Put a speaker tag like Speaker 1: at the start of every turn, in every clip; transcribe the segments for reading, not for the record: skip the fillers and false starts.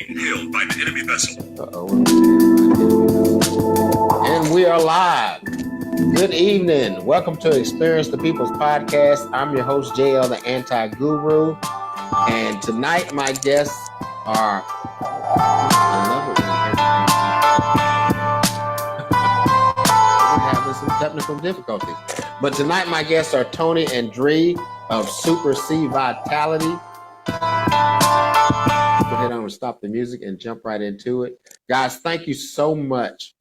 Speaker 1: Hailed by an enemy vessel.
Speaker 2: And we are live. Good evening. Welcome to Experience the People's Podcast. I'm your host, JL, the Anti-Guru. And tonight, my guests are... We're having some technical difficulties. But tonight, my guests are Tony and Dre of SuperC Vitality. Go ahead on and stop the music and jump right into it. Guys, thank you so much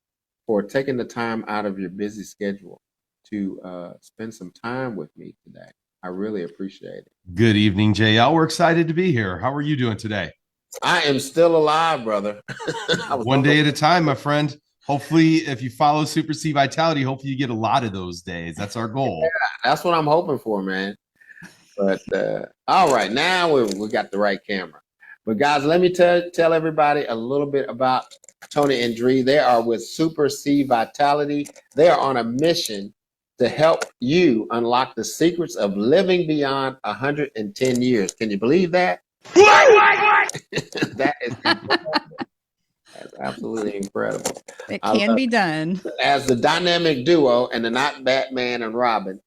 Speaker 2: for taking the time out of your busy schedule to spend some time with me today. I really appreciate it.
Speaker 3: Good evening, JL. We're excited to be here. How are you doing today?
Speaker 2: I am still alive, brother.
Speaker 3: One day at a time, my friend. Hopefully, if you follow SuperC Vitality, hopefully you get a lot of those days. That's our goal.
Speaker 2: Yeah, that's what I'm hoping for, man. But all right, now we got the right camera. But guys, let me tell everybody a little bit about Tony and Dre. They are with SuperC Vitality. They are on a mission to help you unlock the secrets of living beyond 110 years. Can you believe that? That is incredible. That's absolutely incredible.
Speaker 4: It can be done.
Speaker 2: As the dynamic duo and the not Batman and Robin,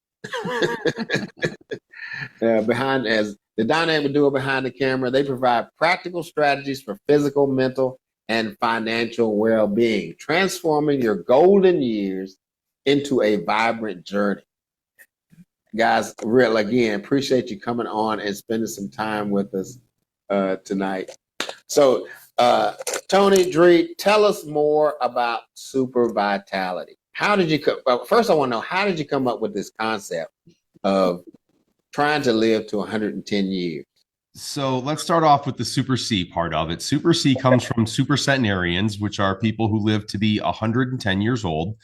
Speaker 2: as the dynamic duo behind the camera, they provide practical strategies for physical, mental, and financial well-being, transforming your golden years into a vibrant journey. Guys, real again, appreciate you coming on and spending some time with us tonight. So, Tony, Dre, tell us more about Super Vitality. How did you first I want to know, how did you come up with this concept of trying to live to 110 years?
Speaker 3: So let's start off with the Super C part of it. Super C comes from super centenarians, which are people who live to be 110 years old.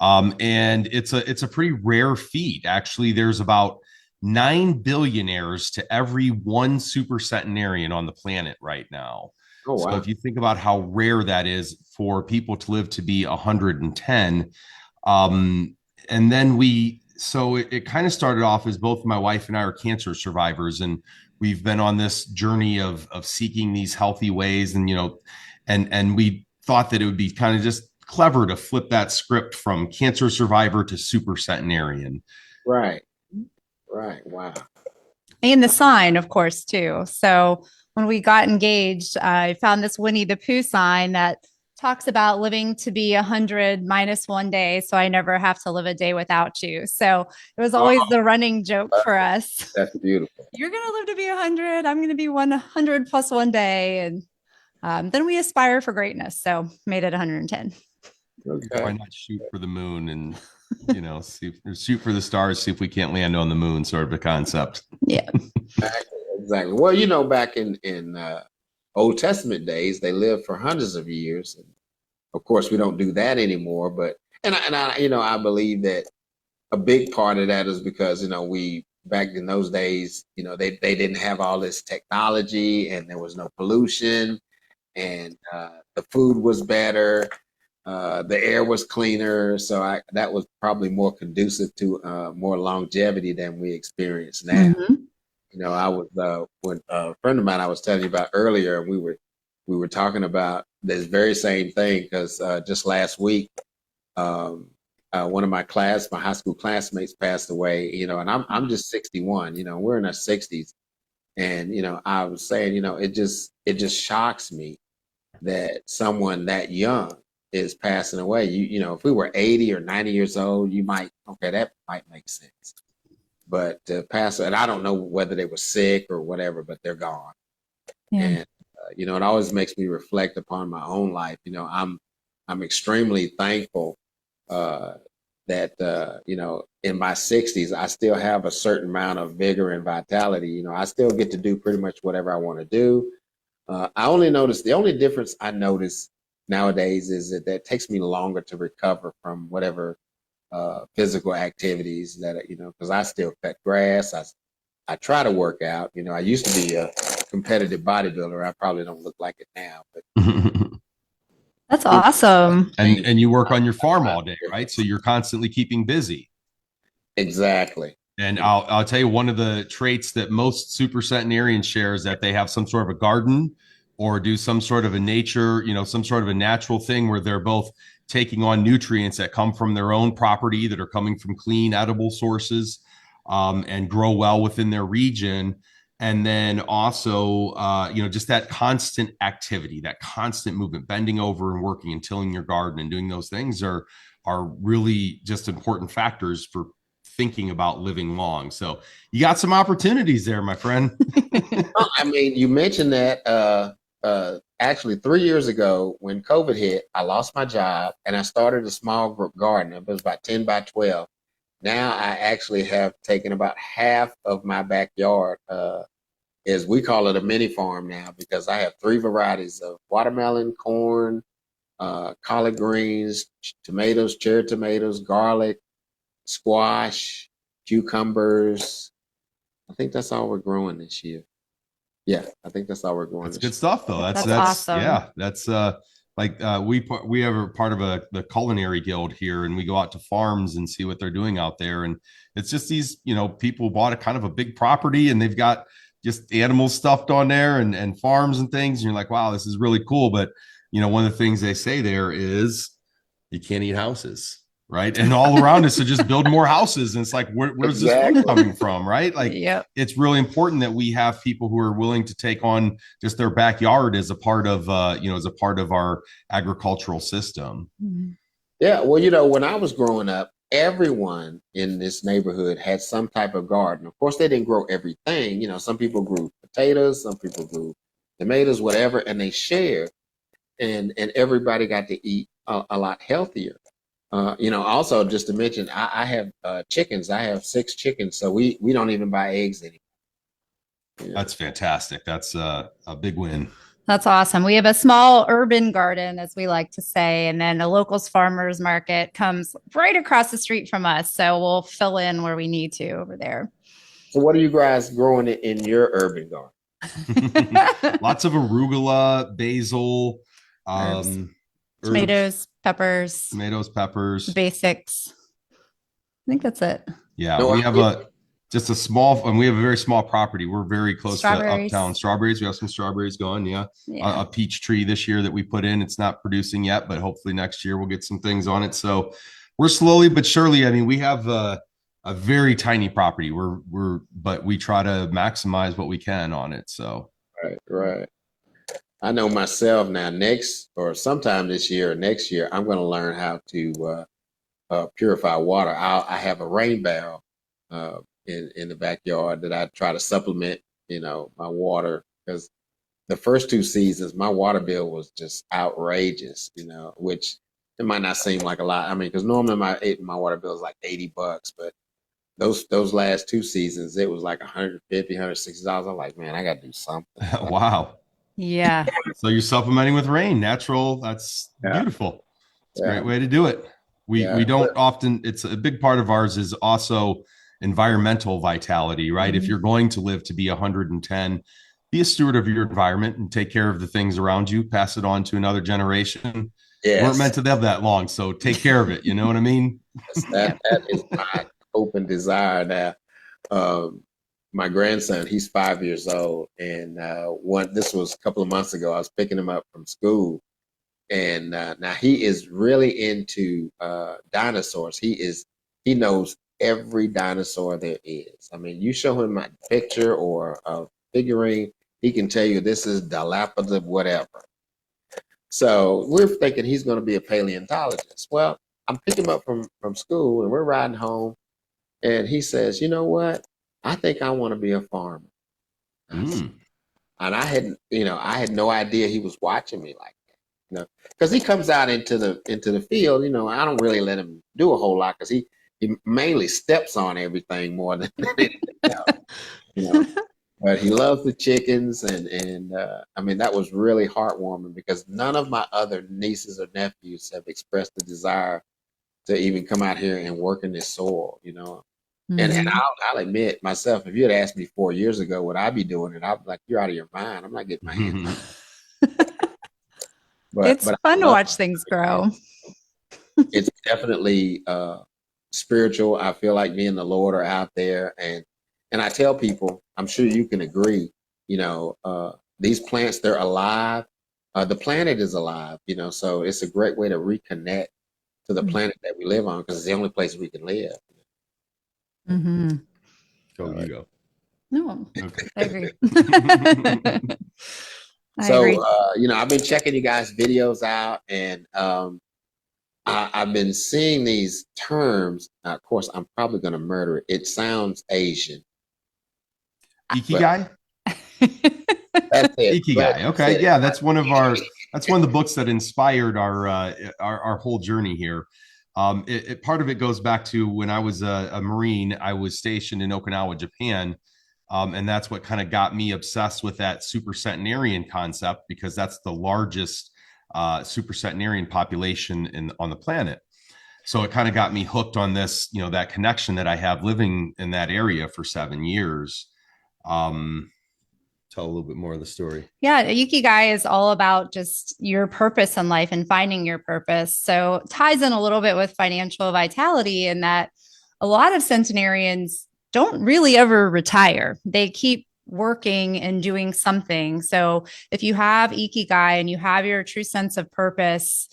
Speaker 3: And it's a pretty rare feat. Actually, there's about 9 billionaires to every one super centenarian on the planet right now.
Speaker 2: Oh, wow.
Speaker 3: So if you think about how rare that is for people to live to be 110, and then it kind of started off as both my wife and I are cancer survivors, and we've been on this journey of seeking these healthy ways, and and we thought that it would be kind of just clever to flip that script from cancer survivor to super centenarian.
Speaker 2: Right. Wow.
Speaker 4: And the sign, of course, too. So when we got engaged, I found this Winnie the Pooh sign that talks about living to be 100 minus 1 day, so I never have to live a day without you. So it was always the running joke for us.
Speaker 2: That's beautiful.
Speaker 4: You're going to live to be 100. I'm going to be 100 plus 1 day. And then we aspire for greatness. So made it 110.
Speaker 2: Okay.
Speaker 3: Why not shoot for the moon and, shoot for the stars, see if we can't land on the moon, sort of a concept.
Speaker 4: Yeah.
Speaker 2: Exactly. Well, back in Old Testament days, they lived for hundreds of years. And of course, we don't do that anymore. But I believe that a big part of that is because we back in those days, they didn't have all this technology, and there was no pollution, and the food was better, the air was cleaner. So that was probably more conducive to more longevity than we experience now.
Speaker 4: Mm-hmm.
Speaker 2: I was when a friend of mine I was telling you about earlier, we were talking about this very same thing, because just last week, one of my high school classmates passed away. And I'm just 61. We're in our 60s, and I was saying, it just shocks me that someone that young is passing away. If we were 80 or 90 years old, that might make sense. But to pass, and I don't know whether they were sick or whatever, but they're gone. Yeah. And it always makes me reflect upon my own life. I'm extremely thankful that in my 60s I still have a certain amount of vigor and vitality. I still get to do pretty much whatever I want to do. The only difference I notice nowadays is that it takes me longer to recover from whatever physical activities that, because I still cut grass. I try to work out. I used to be a competitive bodybuilder. I probably don't look like it now, but
Speaker 4: That's awesome.
Speaker 3: And you work on your farm all day, right? So you're constantly keeping busy.
Speaker 2: Exactly.
Speaker 3: And I'll tell you, one of the traits that most super centenarians share is that they have some sort of a garden or do some sort of a nature, some sort of a natural thing where they're both taking on nutrients that come from their own property, that are coming from clean, edible sources, and grow well within their region. And then also, just that constant activity, that constant movement, bending over and working and tilling your garden and doing those things are really just important factors for thinking about living long. So you got some opportunities there, my friend.
Speaker 2: I mean, you mentioned that actually 3 years ago when COVID hit, I lost my job and I started a small group garden. It was about 10 by 12. Now I actually have taken about half of my backyard, as we call it, a mini farm now, because I have 3 varieties of watermelon, corn, collard greens, tomatoes, cherry tomatoes, garlic, squash, cucumbers. I think that's all we're growing this year. Yeah, I think that's all we're growing.
Speaker 3: That's good stuff, though. That's
Speaker 4: awesome.
Speaker 3: Yeah, that's we have a part of the culinary guild here, and we go out to farms and see what they're doing out there. And it's just these, people bought a kind of a big property and they've got just animals stuffed on there and farms and things. And you're like, wow, this is really cool. But, one of the things they say there is you can't eat houses. Right. And all around us to just build more houses. And it's like, where's this food coming from? Right. Like, It's really important that we have people who are willing to take on just their backyard as a part of, as a part of our agricultural system.
Speaker 2: Yeah. Well, when I was growing up, everyone in this neighborhood had some type of garden. Of course, they didn't grow everything. Some people grew potatoes, some people grew tomatoes, whatever, and they shared. And everybody got to eat a lot healthier. Also just to mention, I have chickens. I have 6 chickens, so we don't even buy eggs anymore. Yeah.
Speaker 3: That's fantastic. That's a big win.
Speaker 4: That's awesome. We have a small urban garden, as we like to say, and then a locals farmers market comes right across the street from us. So we'll fill in where we need to over there.
Speaker 2: So what are you guys growing in your urban garden?
Speaker 3: Lots of arugula, basil,
Speaker 4: tomatoes, peppers, basics. I think that's it.
Speaker 3: Yeah, no, we have we have a very small property. We're very close to uptown. Strawberries. We have some strawberries going. Yeah. A peach tree this year that we put in. It's not producing yet, but hopefully next year we'll get some things on it. So we're slowly but surely. I mean, we have a very tiny property. But we try to maximize what we can on it. So
Speaker 2: right. I know myself now, sometime this year or next year, I'm going to learn how to purify water. I have a rain barrel in the backyard that I try to supplement, my water, because the first 2 seasons, my water bill was just outrageous, which it might not seem like a lot. I mean, because normally my water bill is like $80, but those last 2 seasons, it was like $150, $160. I'm like, man, I got to do something.
Speaker 3: Wow.
Speaker 4: Yeah.
Speaker 3: So you're supplementing with rain, natural. That's beautiful. It's a great way to do it. We don't often, it's a big part of ours is also environmental vitality, right? If you're going to live to be 110, be a steward of your environment and take care of the things around you, pass it on to another generation. Yes. We're meant to live that long. So take care of it. You know what I mean?
Speaker 2: Yes, that is my hope and desire now. My grandson, he's 5 years old, and this was a couple of months ago. I was picking him up from school, and now he is really into dinosaurs. He knows every dinosaur there is. I mean, you show him a picture or a figurine, he can tell you this is Dilapidus, whatever. So we're thinking he's going to be a paleontologist. Well, I'm picking him up from school, and we're riding home, and he says, "You know what? I think I want to be a farmer." And I had no idea he was watching me like that, because he comes out into the field. I don't really let him do a whole lot because he mainly steps on everything more than anything else. But he loves the chickens, and I mean, that was really heartwarming because none of my other nieces or nephews have expressed the desire to even come out here and work in this soil, And I'll admit myself, if you had asked me 4 years ago what I'd be doing, and I'd be like, "You're out of your mind. I'm not getting my hands on it."
Speaker 4: It's fun to watch things grow.
Speaker 2: It's definitely spiritual. I feel like me and the Lord are out there, and I tell people, I'm sure you can agree, these plants, they're alive. The planet is alive, so it's a great way to reconnect to the planet that we live on because it's the only place we can live.
Speaker 4: Mm-hmm.
Speaker 3: Go, you go.
Speaker 4: No,
Speaker 3: Okay.
Speaker 4: I agree. I
Speaker 2: So,
Speaker 4: agree.
Speaker 2: I've been checking you guys' videos out, and I've been seeing these terms. Of course, I'm probably going to murder it. It sounds Asian.
Speaker 3: Ikigai?
Speaker 2: That's it.
Speaker 3: Ikigai. Okay. Yeah, that's one of the books that inspired our whole journey here. Part of it goes back to when I was a Marine. I was stationed in Okinawa, Japan. And that's what kind of got me obsessed with that super centenarian concept, because that's the largest super centenarian population on the planet. So it kind of got me hooked on this, that connection that I have living in that area for 7 years. Tell a little bit more of the story.
Speaker 4: Yeah, Ikigai is all about just your purpose in life and finding your purpose. So it ties in a little bit with financial vitality in that a lot of centenarians don't really ever retire. They keep working and doing something. So if you have Ikigai and you have your true sense of purpose,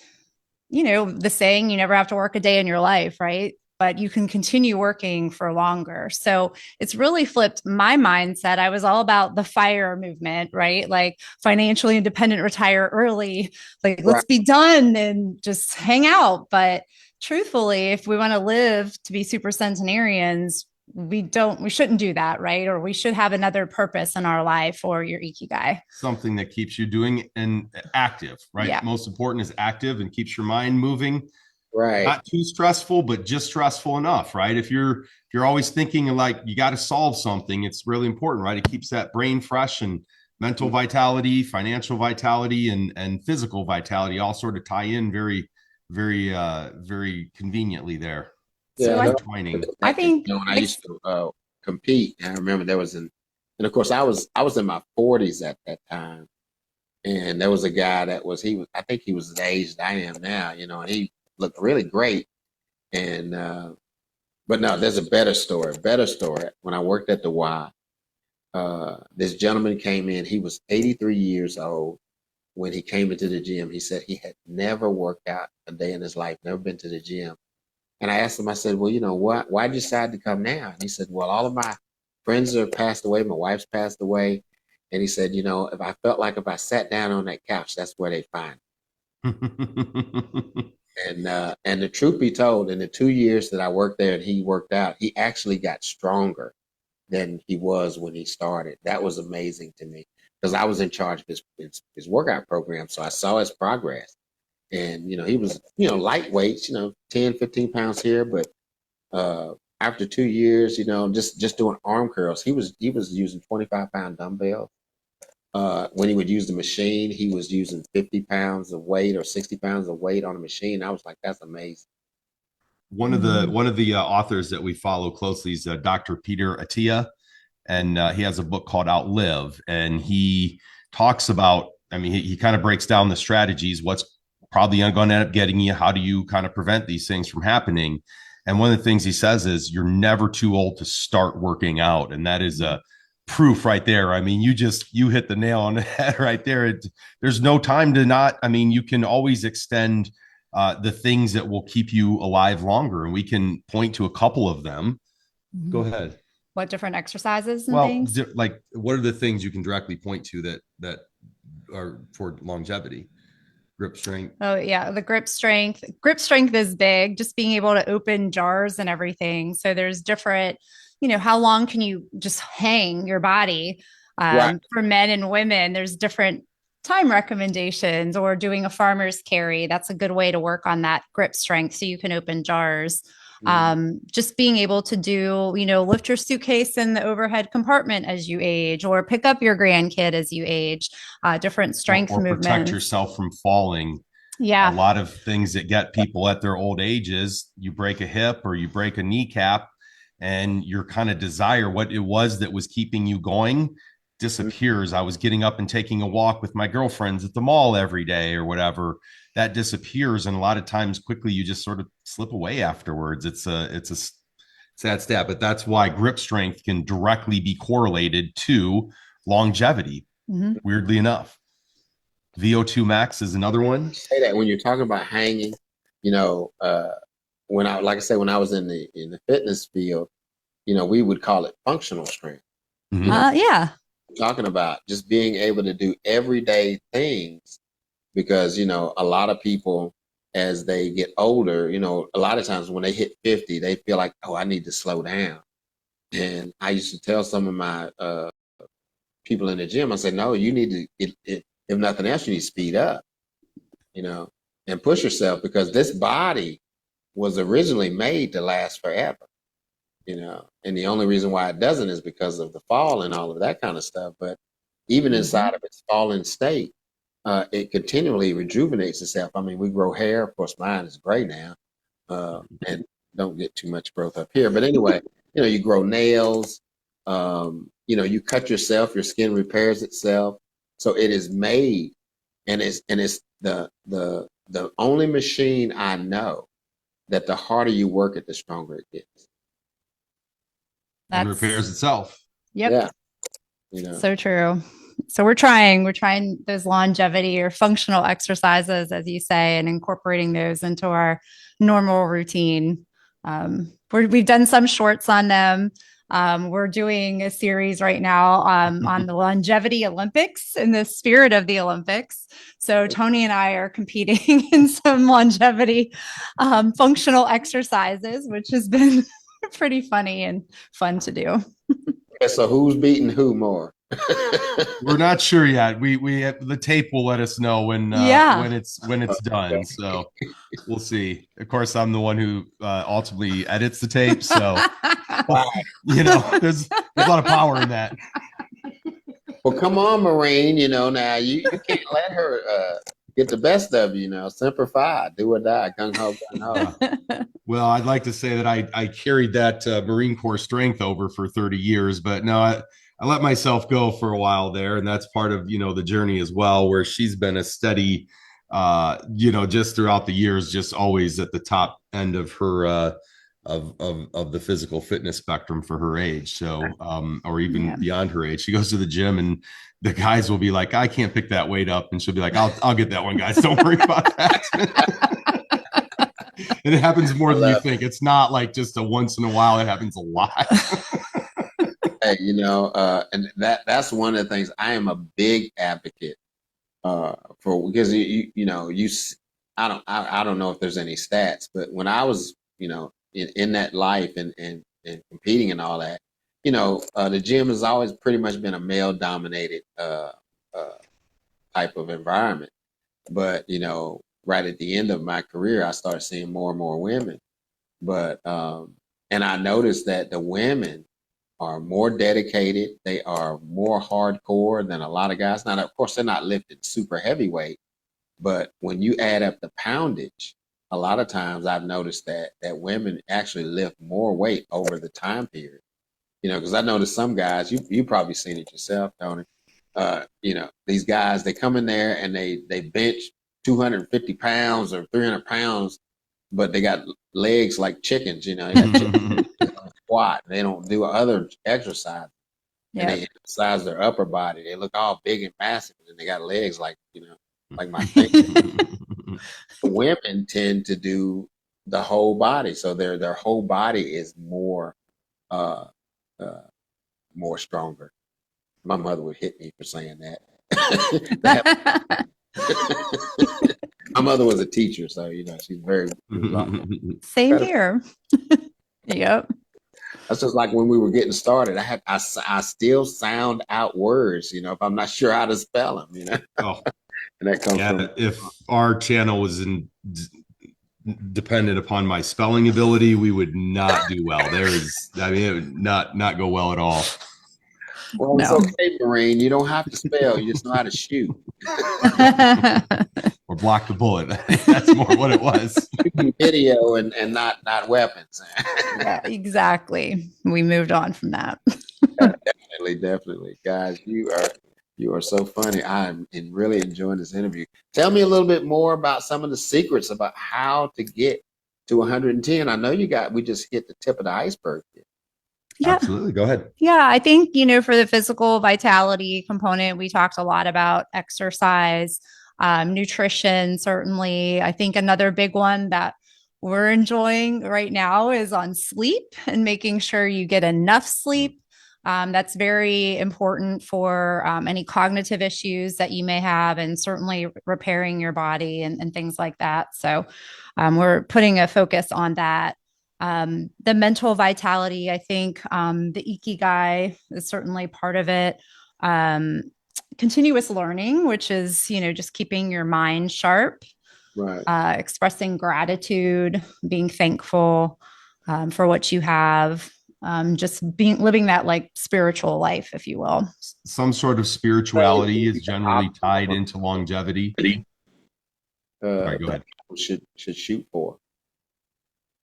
Speaker 4: the saying, you never have to work a day in your life, right? But you can continue working for longer. So it's really flipped my mindset. I was all about the FIRE movement, right? Like financially independent, retire early, like let's be done and just hang out. But truthfully, if we want to live to be super centenarians, we shouldn't do that, right? Or we should have another purpose in our life or your Ikigai.
Speaker 3: Something that keeps you doing and active, right?
Speaker 4: Yeah.
Speaker 3: Most important is active and keeps your mind moving.
Speaker 2: Right.
Speaker 3: Not too stressful, but just stressful enough, right? If you're always thinking like you got to solve something, it's really important, right? It keeps that brain fresh, and mental vitality, financial vitality, and physical vitality all sort of tie in very, very, very convienially there.
Speaker 2: Yeah,
Speaker 4: I think
Speaker 2: when I used to compete, I remember and of course I was in my 40s at that time, and there was a guy I think he was the age that I am now, and he looked really great. And but no, there's a better story. When I worked at the Y, this gentleman came in. He was 83 years old. When he came into the gym, he said he had never worked out a day in his life, never been to the gym. And I asked him, I said, well, why'd you decide to come now? And he said, well, all of my friends have passed away. My wife's passed away. And he said, if I felt like if I sat down on that couch, that's where they find me. And the truth be told, in the 2 years that I worked there and he worked out, he actually got stronger than he was when he started. That was amazing to me because I was in charge of his workout program. So I saw his progress. And, he was, lightweight, 10, 15 pounds here. But after 2 years, just doing arm curls, he was using 25-pound dumbbells. When he would use the machine, he was using 50 pounds of weight or 60 pounds of weight on a machine. I was like, that's amazing.
Speaker 3: One of the authors that we follow closely is Dr. Peter Attia, and he has a book called Outlive, and he talks about, he kind of breaks down the strategies, what's probably going to end up getting you, how do you kind of prevent these things from happening. And one of the things he says is you're never too old to start working out. And that is a proof right there. You hit the nail on the head right there. There's no time to not, you can always extend the things that will keep you alive longer. And we can point to a couple of them. Mm-hmm. Go ahead.
Speaker 4: What different exercises and things?
Speaker 3: Like what are the things you can directly point to that are for longevity? Grip strength.
Speaker 4: Oh yeah, the grip strength. Grip strength is big, just being able to open jars and everything. So there's different, how long can you just hang your body?
Speaker 2: Right.
Speaker 4: For men and women, there's different time recommendations, or doing a farmer's carry. That's a good way to work on that grip strength so you can open jars. Just being able to do, lift your suitcase in the overhead compartment as you age, or pick up your grandkid as you age, different strength
Speaker 3: or
Speaker 4: movements.
Speaker 3: Protect yourself from falling.
Speaker 4: Yeah.
Speaker 3: A lot of things that get people at their old ages, you break a hip or you break a kneecap, and your kind of desire, what it was that was keeping you going, disappears. I was getting up and taking a walk with my girlfriends at the mall every day or whatever. That disappears, and a lot of times quickly you just sort of slip away afterwards. It's a sad stat, but that's why grip strength can directly be correlated to longevity. weirdly enough. VO2 max is another one.
Speaker 2: Say that when you're talking about hanging, you know, when I, like I said, when I was in the fitness field, you know, we would call it functional strength.
Speaker 3: Mhm.
Speaker 2: You know,
Speaker 4: Yeah.
Speaker 2: talking about just being able to do everyday things, because, you know, a lot of people, as they get older, you know, a lot of times when they hit 50, they feel like, oh, I need to slow down. And I used to tell some of my people in the gym, I said, no, you need to, if nothing else, you need to speed up, you know, and push yourself, because this body was originally made to last forever, you know, and the only reason why it doesn't is because of the fall and all of that kind of stuff. But even inside of its fallen state, it continually rejuvenates itself. I mean, we grow hair. Of course, mine is gray now, and don't get too much growth up here. But anyway, you know, you grow nails. You know, you cut yourself, your skin repairs itself. So it is made, and it's the only machine I know that the harder you work it, the stronger it gets.
Speaker 3: And repairs itself.
Speaker 4: Yep.
Speaker 2: Yeah. You know.
Speaker 4: So true. So we're trying those longevity or functional exercises, as you say, and incorporating those into our normal routine. We've done some shorts on them. We're doing a series right now on the longevity Olympics, in the spirit of the Olympics. So Tony and I are competing in some longevity functional exercises, which has been pretty funny and fun to do.
Speaker 2: So who's beating who more?
Speaker 3: We're not sure yet. We the tape will let us know when it's done. So we'll see. Of course, I'm the one who ultimately edits the tape. So you know, there's a lot of power in that.
Speaker 2: Well, come on, Maureen. You know, now you can't let her get the best of you. You know, Semper Fi, do or die, gung ho, gung ho.
Speaker 3: Well, I'd like to say that I carried that Marine Corps strength over for 30 years, but no, I let myself go for a while there, and that's part of, you know, the journey as well, where she's been a steady, you know, just throughout the years, just always at the top end of her of the physical fitness spectrum for her age. So, or even beyond her age, she goes to the gym and the guys will be like, I can't pick that weight up, and she'll be like, I'll get that one, guys. Don't worry about that. And it happens more than you think. It's not like just a once in a while. It happens a lot.
Speaker 2: Hey, you know, and that's one of the things I am a big advocate for, because you know, I don't know if there's any stats, but when I was, you know, in that life and competing and all that, you know, the gym has always pretty much been a male dominated type of environment. But, you know, right at the end of my career, I started seeing more and more women. But and I noticed that the women are more dedicated. They are more hardcore than a lot of guys. Now, of course, they're not lifting super heavyweight, but when you add up the poundage, a lot of times I've noticed that women actually lift more weight over the time period. You know, because I noticed some guys, you probably seen it yourself, Tony. You know, these guys, they come in there and they bench 250 pounds or 300 pounds, but they got legs like chickens, you know, they got chickens squat. They don't do other exercise. And they emphasize their upper body. They look all big and massive, and they got legs like, you know, like my finger. Women tend to do the whole body. So their whole body is more stronger. My mother would hit me for saying that. My mother was a teacher, so, you know, she's very
Speaker 4: same here. Yep.
Speaker 2: That's just like when we were getting started. I still sound out words, you know, if I'm not sure how to spell them, you know.
Speaker 3: Oh.
Speaker 2: And that comes from,
Speaker 3: if our channel was dependent upon my spelling ability, we would not do well. It would not go well at all.
Speaker 2: Well, no. It's okay, Maureen. You don't have to spell. You just know how to shoot.
Speaker 3: Or block the bullet. That's more what it was.
Speaker 2: Video and not weapons.
Speaker 4: Yeah, exactly. We moved on from that.
Speaker 2: Definitely. Guys, you are so funny. I'm really enjoying this interview. Tell me a little bit more about some of the secrets about how to get to 110. I know we just hit the tip of the iceberg here.
Speaker 4: Yeah.
Speaker 3: Absolutely. Go ahead.
Speaker 4: Yeah, I think, for the physical vitality component, we talked a lot about exercise, nutrition, certainly. I think another big one that we're enjoying right now is on sleep and making sure you get enough sleep. That's very important for any cognitive issues that you may have, and certainly repairing your body and things like that. So we're putting a focus on that. The mental vitality, I think the ikigai is certainly part of it. Continuous learning, which is, just keeping your mind sharp,
Speaker 2: Right.
Speaker 4: expressing gratitude, being thankful for what you have, just living that like spiritual life, if you will.
Speaker 3: Some sort of spirituality is generally tied into longevity. Sorry, go ahead.
Speaker 2: Should shoot for.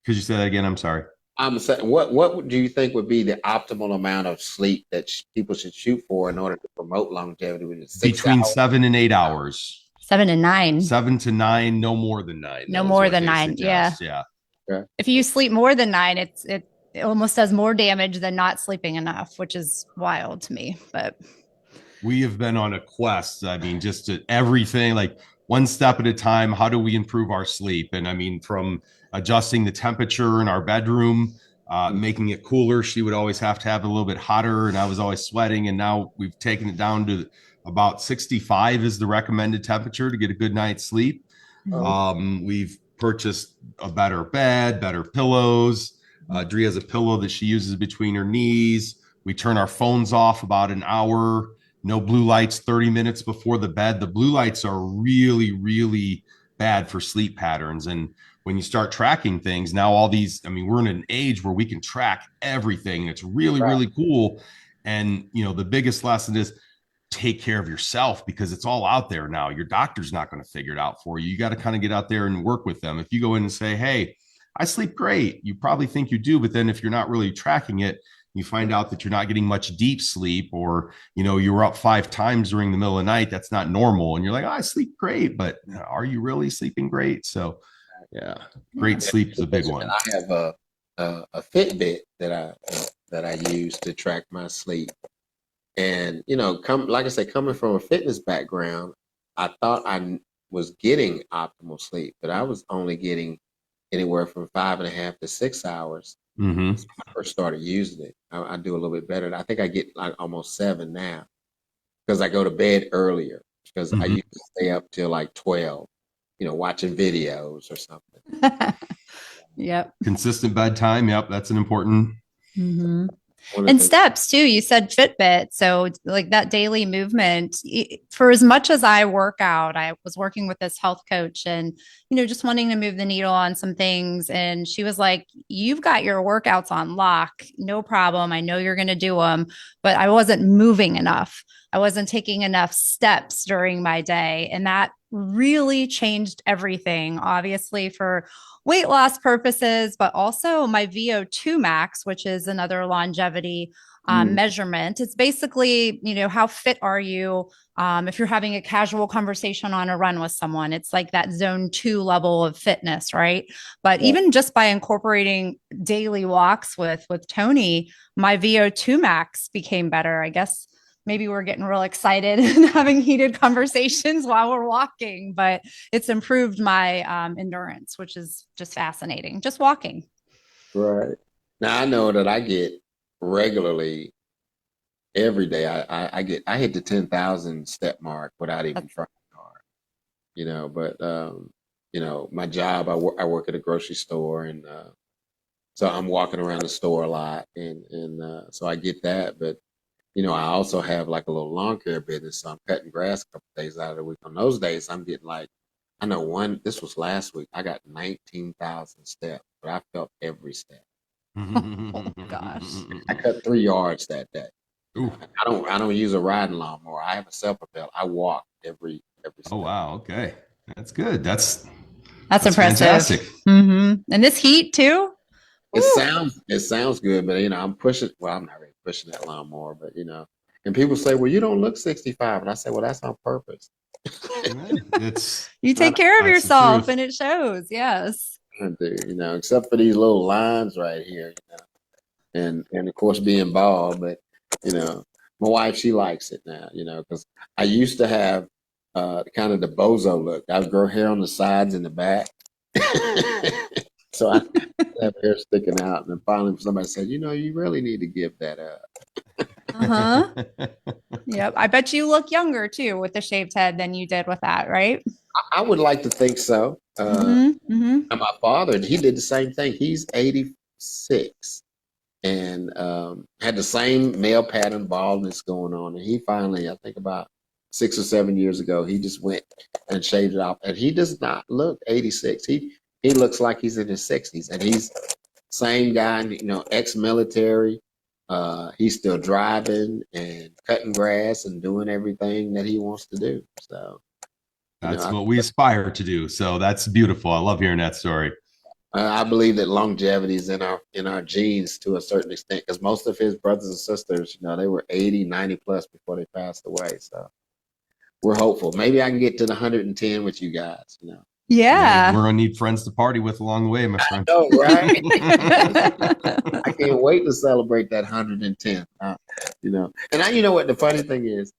Speaker 3: Could you say that again? I'm sorry.
Speaker 2: I'm saying, what do you think would be the optimal amount of sleep that people should shoot for in order to promote longevity?
Speaker 3: Between 7 and 8 hours.
Speaker 4: 7 and 9.
Speaker 3: 7 to 9, no more than 9.
Speaker 4: No more than 9.
Speaker 3: Suggest.
Speaker 4: Yeah.
Speaker 2: Okay.
Speaker 4: If you sleep more than 9, it almost does more damage than not sleeping enough, which is wild to me. But
Speaker 3: we have been on a quest. I mean, just to everything, like one step at a time. How do we improve our sleep? And I mean, from adjusting the temperature in our bedroom, making it cooler. She would always have to have it a little bit hotter, and I was always sweating. And now we've taken it down to about 65 is the recommended temperature to get a good night's sleep. We've purchased a better bed, better pillows. Dre has a pillow that she uses between her knees. We turn our phones off about an hour. No blue lights 30 minutes before the bed. The blue lights are really, really bad for sleep patterns. And when you start tracking things, now all these, I mean, we're in an age where we can track everything. It's really, really cool. And, the biggest lesson is take care of yourself, because it's all out there now. Your doctor's not going to figure it out for you. You got to kind of get out there and work with them. If you go in and say, hey, I sleep great, you probably think you do. But then if you're not really tracking it, you find out that you're not getting much deep sleep, or, you were up 5 times during the middle of the night. That's not normal. And you're like, oh, I sleep great, but are you really sleeping great? So yeah, great sleep is a big one.
Speaker 2: I have a Fitbit that I use to track my sleep. And, like I said, coming from a fitness background, I thought I was getting optimal sleep, but I was only getting anywhere from 5.5 to 6 hours.
Speaker 3: Mm-hmm.
Speaker 2: When I first started using it. I do a little bit better. I think I get like almost 7 now, because I go to bed earlier, because I used to stay up till like 12, watching videos or something.
Speaker 4: Yep.
Speaker 3: Consistent bedtime. Yep. That's an important.
Speaker 4: Mm-hmm. And steps too. You said Fitbit. So like that daily movement, for as much as I work out, I was working with this health coach and, just wanting to move the needle on some things. And she was like, you've got your workouts on lock. No problem. I know you're going to do them, but I wasn't moving enough. I wasn't taking enough steps during my day. And that really changed everything, obviously, for weight loss purposes, but also my VO2 max, which is another longevity measurement. It's basically, how fit are you? If you're having a casual conversation on a run with someone, it's like that zone 2 level of fitness, right? But even just by incorporating daily walks with Tony, my VO2 max became better. I guess maybe we're getting real excited and having heated conversations while we're walking, but it's improved my endurance, which is just fascinating. Just walking.
Speaker 2: Right. Now I know that I get regularly every day. I hit the 10,000 step mark without even trying hard. But my job, I work at a grocery store, and so I'm walking around the store a lot, and so I get that, but. I also have like a little lawn care business, so I'm cutting grass a couple days out of the week. On those days, I'm getting like, I know this was last week, I got 19,000 steps, but I felt every step.
Speaker 4: Oh gosh.
Speaker 2: I cut 3 yards that day.
Speaker 3: Ooh.
Speaker 2: I don't use a riding lawnmower. I have a self-propel. I walk every step.
Speaker 3: Oh wow, okay, that's good. That's
Speaker 4: impressive.
Speaker 3: Fantastic.
Speaker 4: Mm-hmm. And this heat too.
Speaker 2: It sounds good, but I'm pushing. Well, I'm not really pushing that lawnmower, but and people say, "Well, you don't look 65," and I say, "Well, that's on purpose."
Speaker 4: You take care of yourself, and it shows. Yes,
Speaker 2: I do. Except for these little lines right here. and of course being bald. But you know, my wife, she likes it now. You know, because I used to have kind of the bozo look. I would grow hair on the sides and the back. So I have hair sticking out, and then finally somebody said, "You know, you really need to give that up."
Speaker 4: Uh-huh. Yep. I bet you look younger too with the shaved head than you did with that, right?
Speaker 2: I would like to think so. And my father, he did the same thing. He's 86 and had the same male pattern baldness going on. And he finally, I think about 6 or 7 years ago, he just went and shaved it off. And he does not look 86. He looks like he's in his 60s. And he's same guy, you know, ex-military. He's still driving and cutting grass and doing everything that he wants to do. So
Speaker 3: That's what we aspire to do. So that's beautiful. I love hearing that story.
Speaker 2: I believe that longevity is in our genes to a certain extent, because most of his brothers and sisters, you know, they were 80, 90 plus before they passed away. So we're hopeful. Maybe I can get to the 110 with you guys, you know.
Speaker 4: Yeah.
Speaker 3: We're gonna need friends to party with along the way, my friend.
Speaker 2: Oh, right. I can't wait to celebrate that 110. You know, and you know what the funny thing is,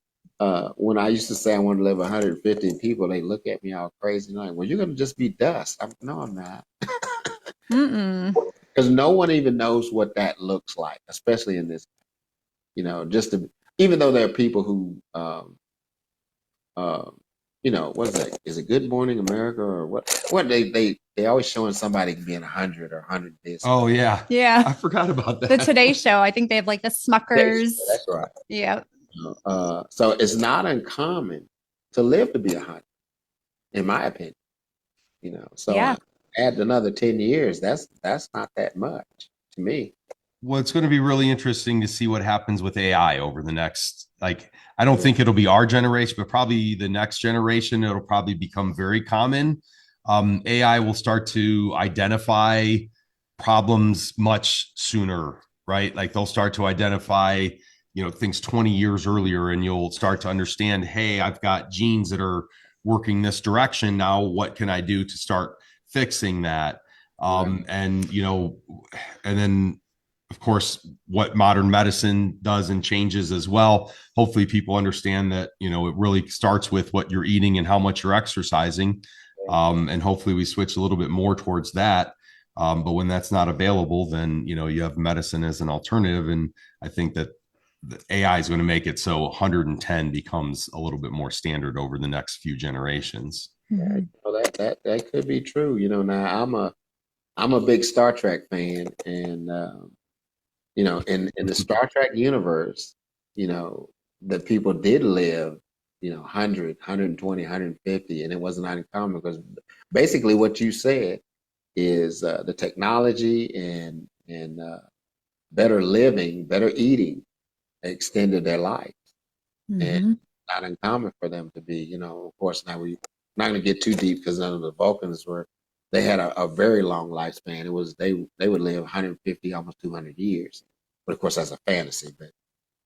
Speaker 2: when I used to say I want to live 150 people, they look at me all crazy, like, "Well, you're gonna just be dust." No, I'm not. Because no one even knows what that looks like, especially in this, you know, even though there are people who, you know, what is that? Is it Good Morning America or what? What they always showing somebody being 100 or 100 this.
Speaker 3: Oh yeah,
Speaker 4: yeah.
Speaker 3: I forgot about that.
Speaker 4: The Today Show. I think they have like the Smuckers.
Speaker 2: That's right.
Speaker 4: Yeah.
Speaker 2: So it's not uncommon to live to be 100, in my opinion. You know, so
Speaker 4: Yeah.
Speaker 2: add another 10 years. That's not that much to me.
Speaker 3: Well, it's going to be really interesting to see what happens with AI over the next, I don't think it'll be our generation, but probably the next generation, it'll probably become very common. AI will start to identify problems much sooner, right? Like they'll start to identify, you know, things 20 years earlier, and you'll start to understand, hey, I've got genes that are working this direction. Now, what can I do to start fixing that? And, you know, and then, of course, what modern medicine does and changes as well. Hopefully people understand that, you know, it really starts with what you're eating and how much you're exercising. And hopefully we switch a little bit more towards that. But when that's not available, then, you know, you have medicine as an alternative. And I think that the AI is going to make it so 110 becomes a little bit more standard over the next few generations.
Speaker 2: Yeah, well, that could be true. You know, now I'm a big Star Trek fan, and you know, in the Star Trek universe, you know, the people did live, you know, 100, 120, 150, and it wasn't uncommon because basically what you said is the technology and better living, better eating extended their life. And not uncommon for them to be, you know, of course, now we're not going to get too deep because none of the Vulcans they had a very long lifespan. It was, they would live 150, almost 200 years. But of course, that's a fantasy.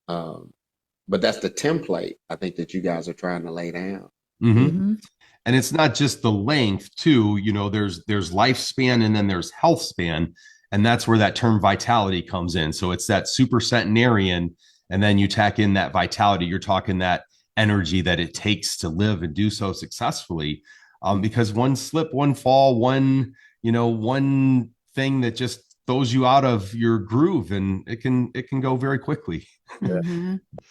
Speaker 2: But that's the template, I think, that you guys are trying to lay down.
Speaker 3: And it's not just the length too, you know, there's lifespan and then there's health span. And that's where that term vitality comes in. So it's that super centenarian. And then you tack in that vitality. You're talking that energy that it takes to live and do so successfully. Because one slip, one fall, one thing that just throws you out of your groove, and it can go very quickly.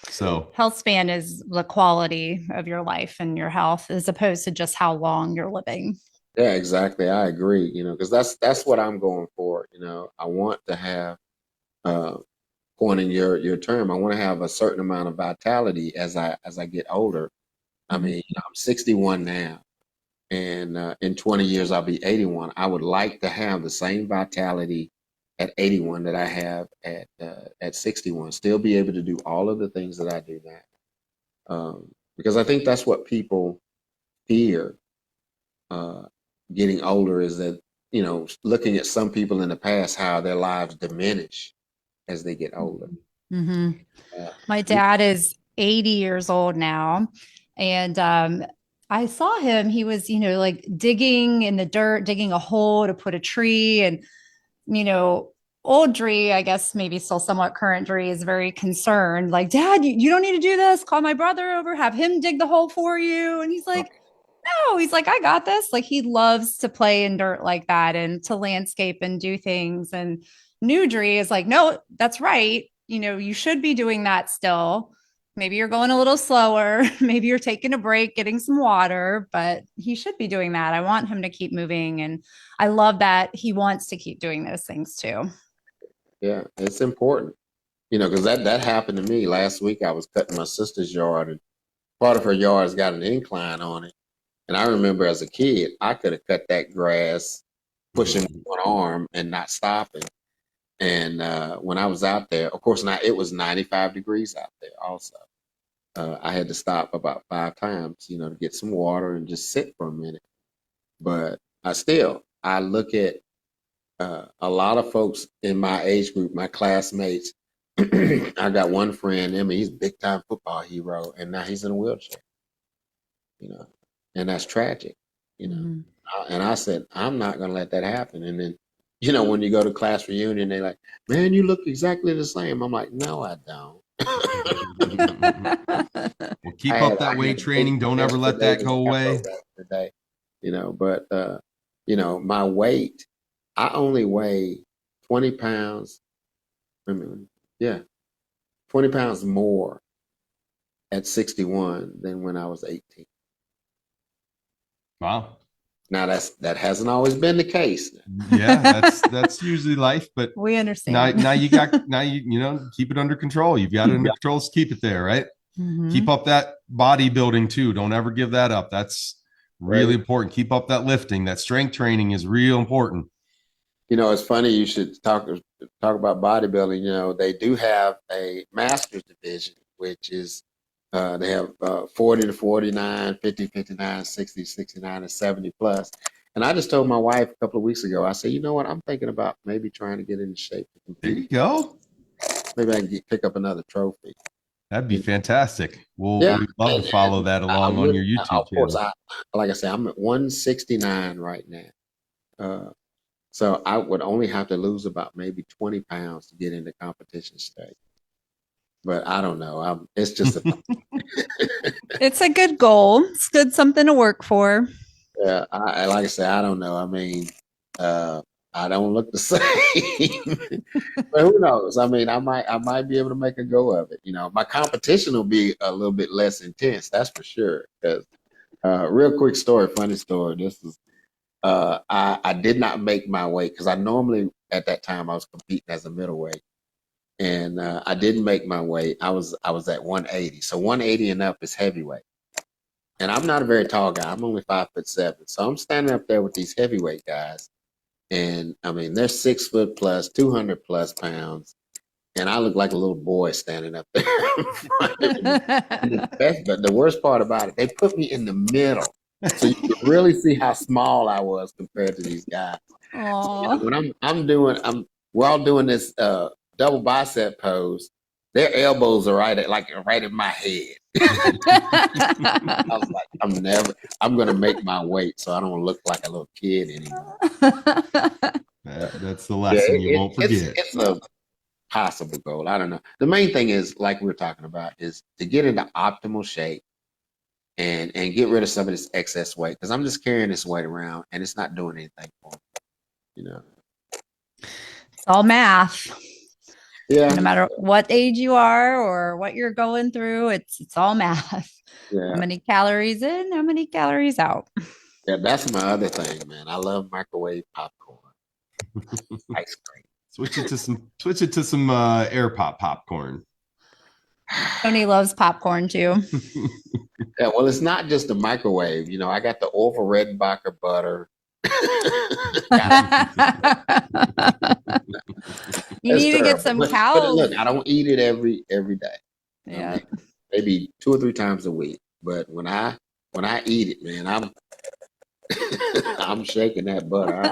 Speaker 3: So
Speaker 4: health span is the quality of your life and your health as opposed to just how long you're living.
Speaker 2: Yeah, exactly. I agree. You know, because that's what I'm going for. You know, I want to have, coining your term, I want to have a certain amount of vitality as I get older. I mean, you know, I'm 61 now, and in 20 years I'll be 81. I would like to have the same vitality at 81 that I have at 61. Still be able to do all of the things that I do now, because I think that's what people fear. Getting older is that, you know, looking at some people in the past, how their lives diminish as they get older.
Speaker 4: My dad is 80 years old now, and I saw him. He was, you know, like digging in the dirt, digging a hole to put a tree, and you know, old Dree, I guess maybe still somewhat current Dree, is very concerned. Like, Dad, you don't need to do this. Call my brother over, have him dig the hole for you. And he's like, no, he's like, I got this. Like, he loves to play in dirt like that and to landscape and do things. And new Dree is like, no, that's right. You should be doing that still. Maybe you're going a little slower. Maybe you're taking a break, getting some water, but he should be doing that. I want him to keep moving. And I love that he wants to keep doing those things too.
Speaker 2: Yeah, it's important, because that happened to me last week. I was cutting my sister's yard, and part of her yard's got an incline on it. And I remember as a kid, I could have cut that grass, pushing one arm and not stopping. And when I was out there, of course, it was 95 degrees out there also. I had to stop about 5 times, to get some water and just sit for a minute. But I look at a lot of folks in my age group, my classmates. I got one friend, he's a big time football hero, and now he's in a wheelchair, and that's tragic,
Speaker 4: Mhm.
Speaker 2: And I said, I'm not going to let that happen. And then, when you go to class reunion, they're like, man, you look exactly the same. I'm like, no, I don't.
Speaker 3: Well, keep up that weight training. Don't ever let that go away.
Speaker 2: Today, but my weight, I only weigh 20 pounds. I mean, yeah, 20 pounds more at 61 than when I was 18.
Speaker 3: Wow.
Speaker 2: Now that hasn't always been the case.
Speaker 3: Yeah, that's usually life, but
Speaker 4: we understand.
Speaker 3: Now you keep it under control. You've got it under control, so keep it there, right?
Speaker 4: Mhm.
Speaker 3: Keep up that bodybuilding too. Don't ever give that up. That's really important. Keep up that lifting. That strength training is real important.
Speaker 2: It's funny you should talk about bodybuilding. They do have a master's division, which is they have 40 to 49, 50, 59, 60, 69, and 70 plus. And I just told my wife a couple of weeks ago, I said, you know what? I'm thinking about maybe trying to get into shape to compete.
Speaker 3: There you go.
Speaker 2: Maybe I can pick up another trophy.
Speaker 3: That'd be fantastic. We'd love to follow that along on your YouTube channel. Of course,
Speaker 2: like I said, I'm at 169 right now. So I would only have to lose about maybe 20 pounds to get into competition stage. But I don't know. It's just
Speaker 4: It's a good goal. It's good something to work for.
Speaker 2: Yeah, like I said, I don't know. I mean, I don't look the same, but who knows? I mean, I might be able to make a go of it. My competition will be a little bit less intense, that's for sure. Because real quick story, funny story. This is I did not make my weight because I normally at that time I was competing as a middleweight, and I didn't make my weight. I was at 180, so 180 and up is heavyweight. And I'm not a very tall guy. I'm only 5'7". So I'm standing up there with these heavyweight guys. And I mean, they're 6 foot plus, 200 plus pounds. And I look like a little boy standing up there. But the worst part about it, they put me in the middle. So you could really see how small I was compared to these guys. So, when we're all doing this double bicep pose, their elbows are right at my head. I was like, I'm gonna make my weight so I don't look like a little kid anymore.
Speaker 3: That's the lesson you won't forget.
Speaker 2: It's a possible goal. I don't know. The main thing is, like we were talking about, is to get into optimal shape and get rid of some of this excess weight, because I'm just carrying this weight around and it's not doing anything for me.
Speaker 4: It's all math.
Speaker 2: Yeah.
Speaker 4: No matter what age you are or what you're going through, it's all math.
Speaker 2: Yeah.
Speaker 4: How many calories in, how many calories out.
Speaker 2: Yeah, that's my other thing, man. I love microwave popcorn. Ice cream.
Speaker 3: Switch it to some air popcorn.
Speaker 4: Tony loves popcorn too.
Speaker 2: Yeah, well, it's not just the microwave. I got the Orville Redenbacher butter.
Speaker 4: You need to get some cows.
Speaker 2: But look, I don't eat it every day.
Speaker 4: Yeah.
Speaker 2: Maybe 2 or 3 times a week. But when I eat it, man, I'm shaking that butter.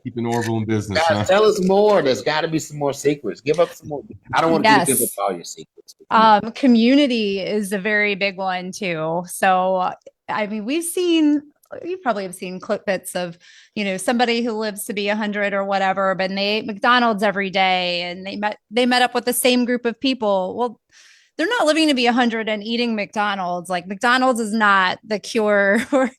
Speaker 3: Keeping Orville in business.
Speaker 2: Guys, tell us more. There's got to be some more secrets. Give up some more. I don't want to give up all your secrets.
Speaker 4: Community is a very big one too. So, I mean, we've seen you probably have seen clip bits of, somebody who lives to be 100 or whatever, but they ate McDonald's every day and they met up with the same group of people. Well, they're not living to be 100 and eating McDonald's. Like McDonald's is not the cure or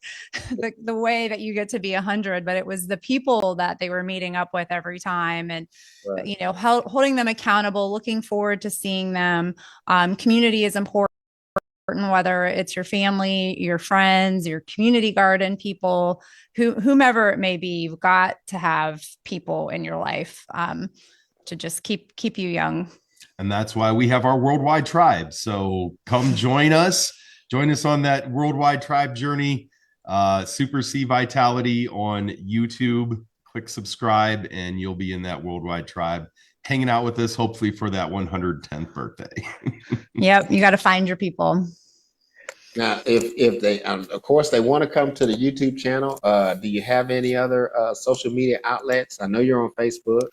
Speaker 4: the way that you get to be 100, but it was the people that they were meeting up with every time, and
Speaker 2: Right.
Speaker 4: holding them accountable, looking forward to seeing them. Community is important, whether it's your family, your friends, your community garden people, whomever it may be. You've got to have people in your life to just keep you young.
Speaker 3: And that's why we have our worldwide tribe. So come join us on that worldwide tribe journey. SuperC Vitality on YouTube. Click subscribe and you'll be in that worldwide tribe, hanging out with us, hopefully for that 110th birthday.
Speaker 4: Yep, you got to find your people.
Speaker 2: Now, if they, of course, they want to come to the YouTube channel. Do you have any other social media outlets? I know you're on Facebook.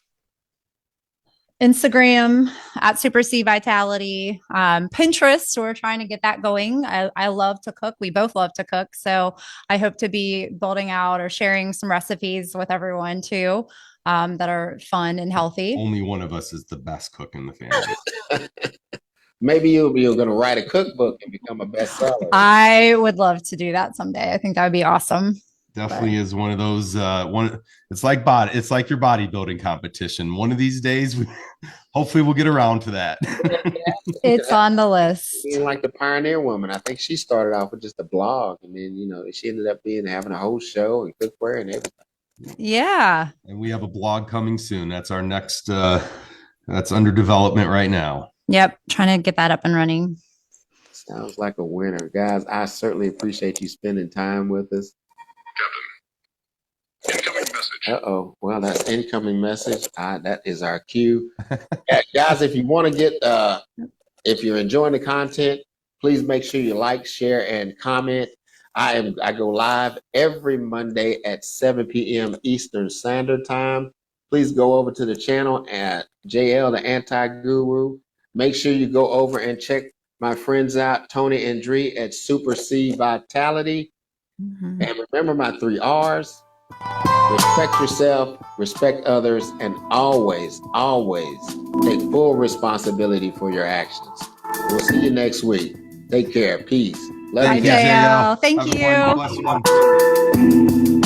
Speaker 4: Instagram at SuperC Vitality, Pinterest. We're trying to get that going. I love to cook. We both love to cook. So I hope to be building out or sharing some recipes with everyone too, that are fun and healthy.
Speaker 3: Only one of us is the best cook in the family.
Speaker 2: Maybe you're going to write a cookbook and become a bestseller.
Speaker 4: I would love to do that someday. I think that would be awesome.
Speaker 3: Definitely is one of those it's like your bodybuilding competition. One of these days hopefully we'll get around to that.
Speaker 4: It's on the list.
Speaker 2: Being like the pioneer woman, I think she started off with just a blog, and then she ended up having a whole show and cookware and everything.
Speaker 4: Yeah.
Speaker 3: And we have a blog coming soon. That's our next that's under development right now.
Speaker 4: Yep, trying to get that up and running.
Speaker 2: Sounds like a winner. Guys, I certainly appreciate you spending time with us.
Speaker 1: Captain, incoming message.
Speaker 2: Uh-oh. Well, that's incoming message. That is our cue. Guys, if you want to get, if you're enjoying the content, please make sure you like, share, and comment. I go live every Monday at 7 p.m. Eastern Standard Time. Please go over to the channel at JL, the Anti-Guru. Make sure you go over and check my friends out, Tony and Dre at SuperC Vitality.
Speaker 4: Mm-hmm.
Speaker 2: And remember my 3 R's. Respect yourself, respect others, and always, always take full responsibility for your actions. We'll see you next week. Take care. Peace. Love
Speaker 4: Bye,
Speaker 2: you guys.
Speaker 4: JL. Thank
Speaker 3: Have a
Speaker 4: you.
Speaker 3: blessed one.